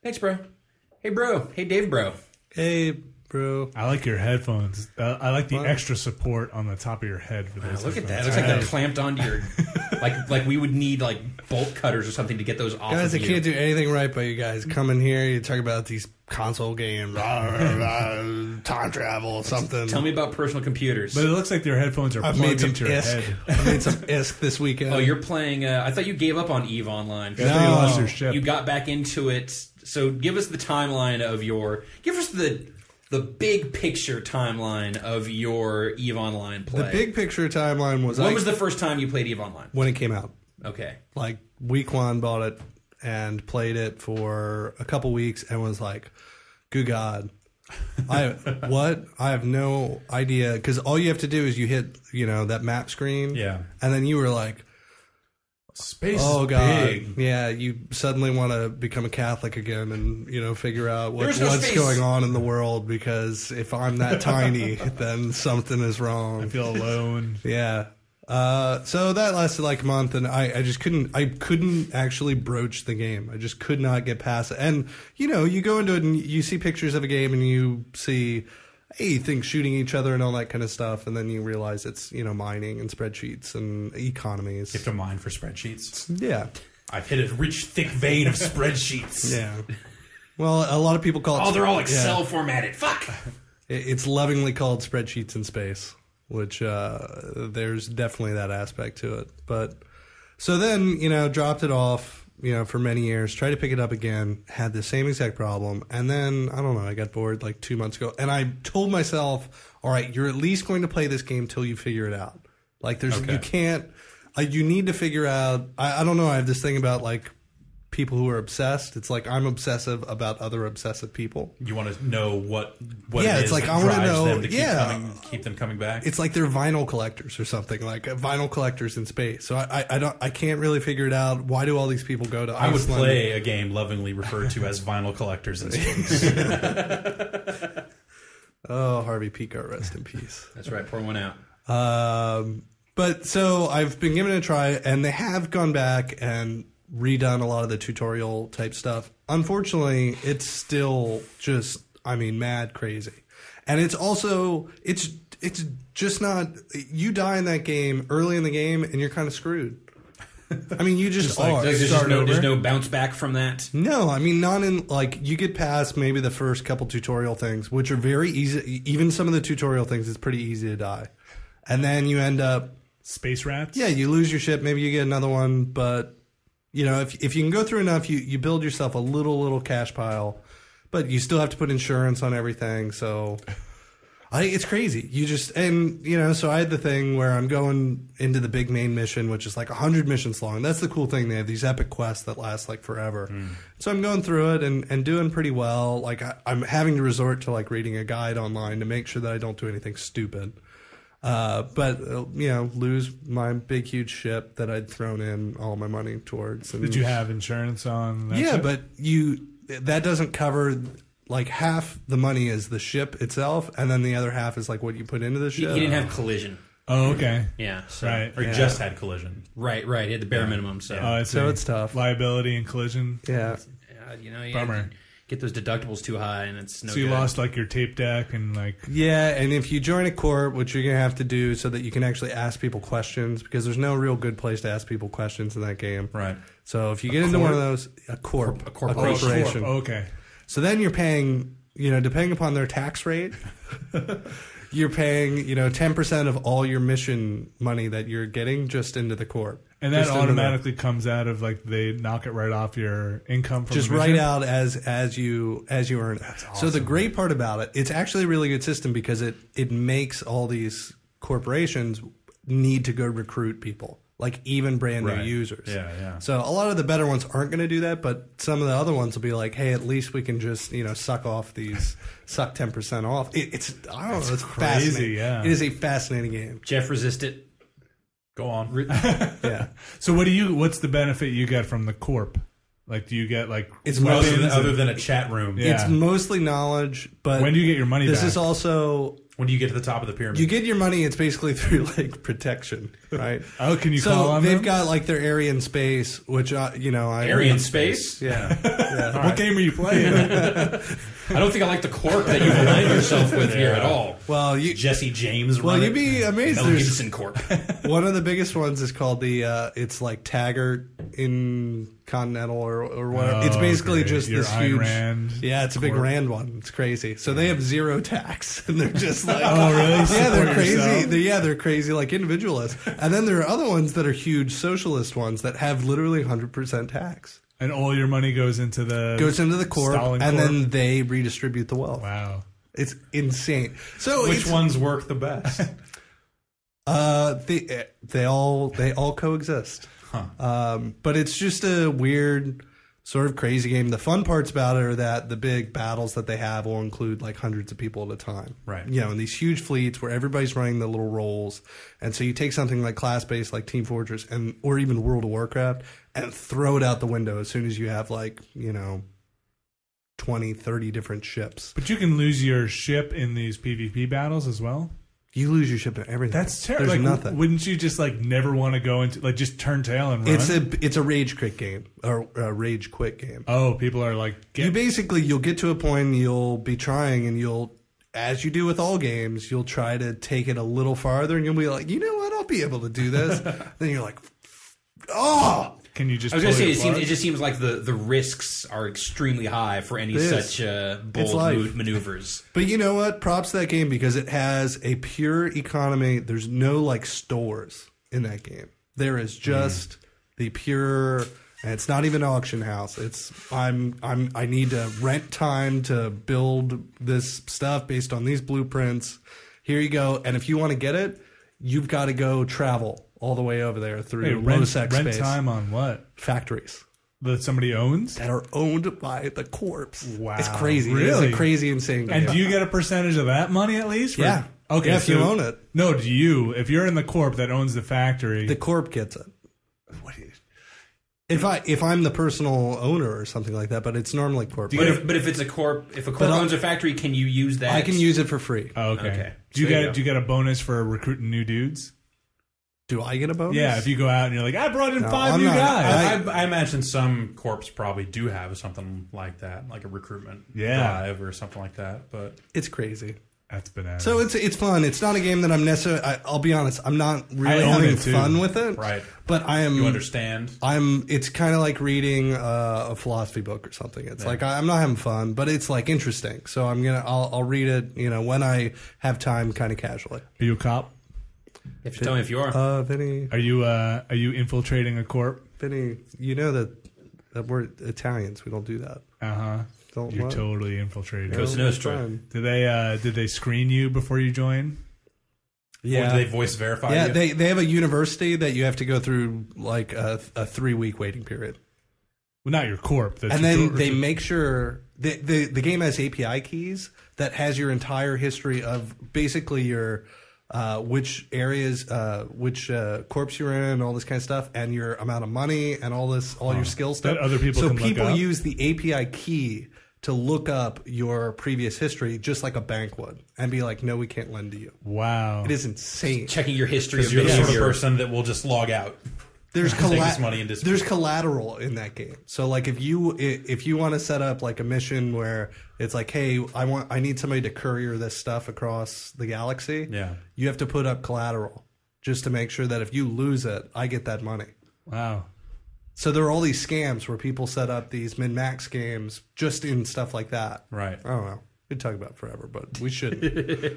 Thanks, bro. Hey, bro. Hey, Dave, bro. Hey, bro. I like your headphones. I like the extra support on the top of your head for those. Wow, look at that. It headphones. looks like they're clamped onto your... like we would need bolt cutters or something to get those off Guys, of I you. can't do anything right by you guys. Come in here, you talk about these console games, time travel, something. Tell me about personal computers. But it looks like your headphones are I've made plugged some into your ISK. head. I made some ISK this weekend. Oh, you're playing... I thought you gave up on EVE Online. I thought you lost your ship. You got back into it. So give us the timeline of your... Give us the big picture timeline of your EVE Online play. The big picture timeline was... When was the first time you played EVE Online? When it came out. Okay. Like, week one, bought it and played it for a couple weeks and was like, good God. I have no idea. Because all you have to do is you hit, that map screen. Yeah. And then you were like... Space oh is God! big. Yeah, you suddenly want to become a Catholic again, and figure out what's space. going on in the world. Because if I'm that tiny, then something is wrong. I feel alone. Yeah. So that lasted like a month, and I just couldn't. I couldn't actually broach the game. I just could not get past it. And you go into it and you see pictures of a game, and you see, things shooting each other and all that kind of stuff, and then you realize it's mining and spreadsheets and economies. You have to mine for spreadsheets. Yeah. I've hit a rich, thick vein of spreadsheets. Yeah. Well, a lot of people call it... Oh, they're all Excel formatted. Fuck! It's lovingly called spreadsheets in space, which there's definitely that aspect to it. But so then, dropped it off, for many years, tried to pick it up again, had the same exact problem. And then, I don't know, I got bored like 2 months ago. And I told myself, all right, you're at least going to play this game till you figure it out. Like, you can't... you need to figure out... I don't know, I have this thing about, people who are obsessed. It's like I'm obsessive about other obsessive people. You want to know what yeah, it it's is like that I want to drives know. them to keep them coming back. It's like they're vinyl collectors or something, like vinyl collectors in space. So I can't really figure it out. Why do all these people go to I would Iceland? play a game lovingly referred to as vinyl collectors in space. Oh, Harvey Pico, rest in peace. That's right. Pour one out. But so I've been giving it a try, and they have gone back and redone a lot of the tutorial type stuff. Unfortunately, it's still just, mad crazy. And it's also, it's just not, you die in that game early in the game and you're kind of screwed. You just are. There's no bounce back from that? No, not in, you get past maybe the first couple tutorial things, which are very easy. Even some of the tutorial things, it's pretty easy to die. And then you end up... Space rats? Yeah, you lose your ship, maybe you get another one, but... if you can go through enough, you build yourself a little cash pile, but you still have to put insurance on everything. So it's crazy. So I had the thing where I'm going into the big main mission, which is 100 missions long. That's the cool thing. They have these epic quests that last forever. So I'm going through it and doing pretty well. I'm having to resort to reading a guide online to make sure that I don't do anything stupid. But lose my big huge ship that I'd thrown in all my money towards. And did you have insurance on that ship? But that doesn't cover half the money is the ship itself, and then the other half is what you put into the ship. He didn't have collision. Oh, okay. Yeah. So, right. Or just had collision. Right. He had the bare minimum. So it's tough. Liability and collision. Yeah. Bummer. Get those deductibles too high, and it's no So you good. lost your tape deck and Yeah, and if you join a corp, which you're gonna have to do so that you can actually ask people questions, because there's no real good place to ask people questions in that game. Right. So if you get into one of those, a corporation. Oh, okay. So then you're paying, depending upon their tax rate, you're paying, 10% of all your mission money that you're getting just into the corp. And that automatically comes out of they knock it right off your income from just the mission? right out as you earn it. That's awesome. So the great part about it, it's actually a really good system because it makes all these corporations need to go recruit people, even brand new users. Yeah. So a lot of the better ones aren't going to do that, but some of the other ones will be hey, at least we can just suck 10% off. It's crazy. Fascinating. Yeah, it is a fascinating game. Jeff resisted. Go on. Yeah. So what's the benefit you get from the corp? Do you get it's weapons other than a chat room? Yeah. It's mostly knowledge, but when do you get your money back? This is also When do you get to the top of the pyramid? You get your money. It's basically through like protection, right? Oh, can you So call on they've them? got like their area in space, which Area in space? Yeah, yeah. What game are you playing? I don't think I like the corp that you've aligned yourself with here at all. Well, you Jesse James. well run you'd it. be amazed. Mel There's Gibson Corp. one of the biggest ones is called the it's like Taggart in Continental or whatever. It's Oh, basically great. just Your this Ayn huge. Rand Yeah, it's a big Rand one. It's crazy. So they have zero tax, and they're just like, Oh, really? Yeah, they're Support crazy. yourself? They're crazy like individualists. And then there are other ones that are huge socialist ones that have literally 100% tax. And all your money goes into the Corp, Stalin and Corp? then they redistribute the wealth. Wow. It's insane. So Which ones work the best? they all coexist. But it's just a weird sort of crazy game. The fun parts about it are that the big battles that they have will include like hundreds of people at a time. Right. You know, in these huge fleets where everybody's running the little roles. And so you take something like class-based like Team Fortress or even World of Warcraft and throw it out the window as soon as you have 20, 30 different ships. But you can lose your ship in these PvP battles as well. You lose your ship and everything. That's terrible. There's Like, nothing. Wouldn't you just never want to go into just turn tail and run? It's a rage quit game or a rage quit game. Oh, people are like, You'll get to a point and you'll be trying and you'll, as you do with all games, you'll try to take it a little farther and you'll be like, you know what, I'll be able to do this. Then you're like, oh. Can you just? I was going to pull say, your it plug? just seems like the risks are extremely high for any It is. such It's bold life. maneuvers. But you know what? Props to that game because it has a pure economy. There's no stores in that game. There is just the pure, and it's not even an auction house. It's I need to rent time to build this stuff based on these blueprints. Here you go. And if you want to get it, you've got to go travel all the way over there through Wait, rent low-sec space. time on what? Factories That somebody owns? that are owned by the corpse. Wow. It's crazy. Really? It's a crazy, insane game. And do you get a percentage of that money at least? Yeah. Okay. Yeah, if you own it. No, do you? If you're in the corp that owns the factory, The corp gets it. If I'm the personal owner or something like that, but it's normally corp. But if it's a corp, if a corp owns a factory, can you use that? I can use it for free. oh, okay. Okay. Do you So there you get go. do you get a bonus for recruiting new dudes? Do I get a bonus? Yeah, if you go out and you're like, I brought in No, 5 I'm new not. guys. I imagine some corps probably do have something like that, like a recruitment drive or something like that. But It's crazy. That's bananas. So it's fun. It's not a game that I'm necessarily. I'll be honest. I'm not really I own having it, too. fun with it. right, But I am. you understand. It's kind of like reading a philosophy book or something. It's like I'm not having fun, but it's like interesting. So I'll read it. When I have time, kind of casually. Are you a cop? If you tell me if you are. Vinny, Are you infiltrating a corp? Vinny, you know that we're Italians. We don't do that. Uh huh. Don't You're what? totally infiltrating. Cosa No, it's Nostra. fine. Did they screen you before you join? Or Yeah. do they voice verify Yeah, you? they have a university that you have to go through like a 3-week waiting period, Well, not your corp. That's and your then corp- they make sure the game has API keys that has your entire history of basically your which areas, which corps you're in, all this kind of stuff, and your amount of money and all your skill stuff. That other people so can look people up? use the API key to look up your previous history, just like a bank would, and be like, "No, we can't lend to you." Wow. It is insane. Checking your history of Because you're the sort of behavior. person that will just log out. There's Take this money and disappear. there's collateral in that game. So like if you want to set up like a mission where it's like, hey, I need somebody to courier this stuff across the galaxy. Yeah. You have to put up collateral just to make sure that if you lose it, I get that money. Wow. So there are all these scams where people set up these min-max games just in stuff like that. Right. I don't know. We'd talk about it forever, but we shouldn't.